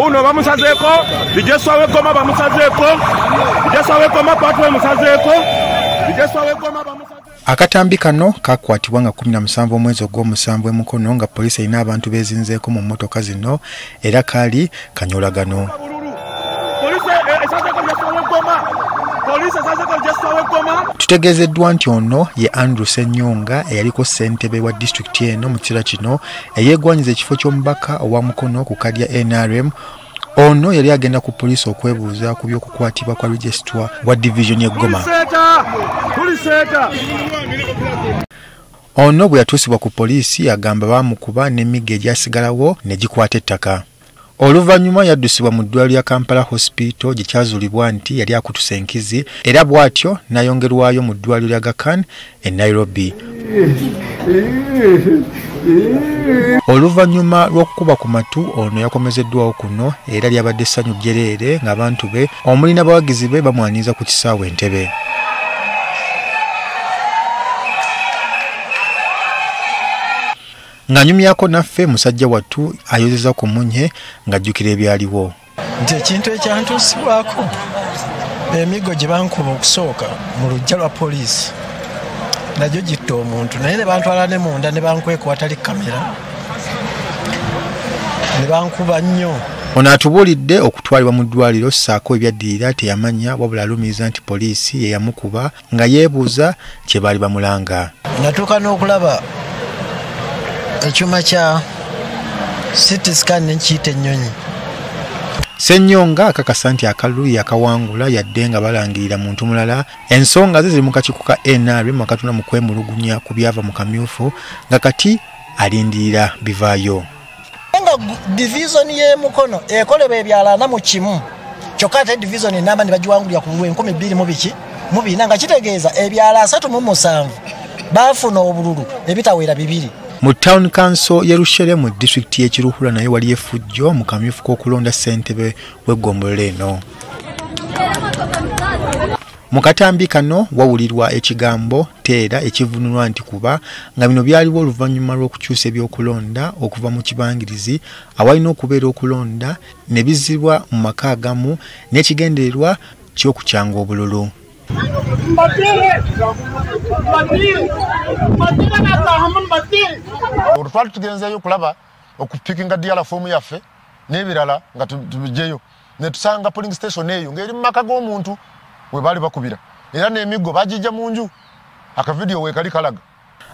uno bamusazeko bijeswawe koma bamusazeko bijeswawe koma patwe musazeko bijeswawe koma bamusazeko. Akatambi kano kakwatibwa nga 17 omwezi ogw'omusanvu Mukono nga poliisi erina abantu bezinzeeko mu mmotoka zino era kali kanyolagano. Tutegezeddwa nti ono ye Andrew Ssenyonga eyaliko ssentebe wa disitulikiti eno mu kiseera kino eyeegwanyiza ekifo ky'omubaka owa Mukono ku kadya NRM. Ono yali agenda ku poliisi okwebuuza ku by'okukwatibwa kwa regisitwa wa division ye Goma. Ono bwe yatuusibwa ku poliisi agamba baamukuba n'emigga egyasigalawo ne gikwata ettaka. Oluvannyuma yaddusibwa mu ddwaliro lya Kampala Hospital gye kyazuulibwa nti yali akutuse enkizi era bw'atyo n'ayongerwayo mu ddwaliro lya Aga Khan e Nairobi. Oluvannyuma lw'okukuba ku matu ono yakomezeddwawo kuno era lyabadde essanyu jjereere ng'abantu be omuli n'abawagizi be bamwaniriza ku kisaawe Entebbe. Ng'anyumyako naffe musajja wattu ayozeza ku munye ng'ajjukira ebyaliwo. Nti ekintu ekyantuusibwako emigo gye bankuba okusooka mu luggya lwa poliisi nagyo gitta omuntu naye ne bantwala ne munda ne bankweka watali kamera ne bankuba nnyo. Ono atubuulidde okutwalibwa mu ddwaliro ssaako ebyaddirira teyamanya wabula alumiriza nti poliisi ye yamukuba nga yeebuuza kye baali bamulanga. Natuuka n'okulaba ekyuma kya CT scan n'ekiyita ennyonyi. Ssenyonga akakasa nti akalulu yakawangula yadde nga balangirira muntu mulala ensonga ze ziri mu kakiiko ka NRM akatunda mu kwemulugunya ku byava mu kamyufu nga kati alindirira bivaayo. Nga division ye Mukono ekolebwa ebyalana mu kimu kyokka ate division enamba ne bagiwangulira ku 2022 nga kitegeeza ebyala 37 baafuna obululu ebitawera 2. Mu town council Yerushalemu mu district ye Kiruhura naye wali effujjo mu kamyufu k'okulonda ssentebe w'eggombolola eno. Mu katambi kano wawulirwa ekigambo teera ekivunulwa nti kuba nga bino byaliwo oluvannyuma lw'okukyusa ebyokulonda okuva mu kibangirizi awalina okubeera okulonda ne bizibwa mu maka agamu n'ekigendererwa ky'okukyanga obululu. Olutwali tugenzeeyo okulaba okupikinga DRA fomu yaffe n'ebirala nga tubijjeyo ne tusanga polling station eyo ng'eri mu maka g'omuntu we baali bakubira era n'emiggo bagijja mu nju akavidiyo weekali kalaga.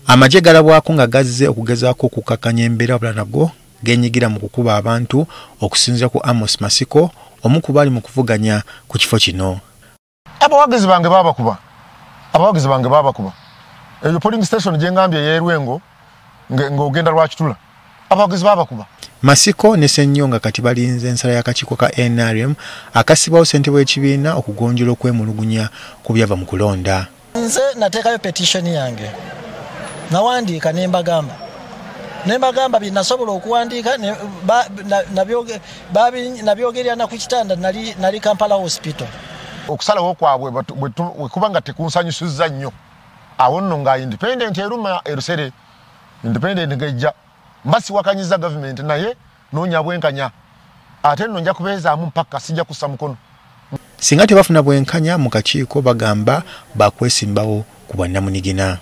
Amagye galabwako nga gazze okugezaako okukkakkanya embeera wabula nago geenyigira mu kukuba abantu okusinziira ku Amos Masiko omu ku baali mu kuvuganya ku kifo kino. Abawagizi bange babakuba eyo polling station gye ngambye y'Erwengo ng'ogenda Lwakitula abawagizi babakuba. Masiko ne Ssenyonga kati balinze ensala y'akakiiko ka NRM akasibwawo ssentebe w'ekibiina okugonjola okwemulugunya ku byava mu kulonda. Nze nateekayo petition yange nawandiika nembagamba binasobola okuwandiika nabyogerera na ku kitanda nali Kampala Hospital. Okusalawo kwabwe wekuba nga tekunsanyusizza nnyo awo nno nga independent eruma erusere independent ngejja mbasiwakanyiza government naye noonya bwenkanya ate nno nja kubeezaamu mpaka sijja kussa mukono. Singa tebafuna bwenkanya mu kakiiko bagamba bakwesimbawo ku bwannamunigina.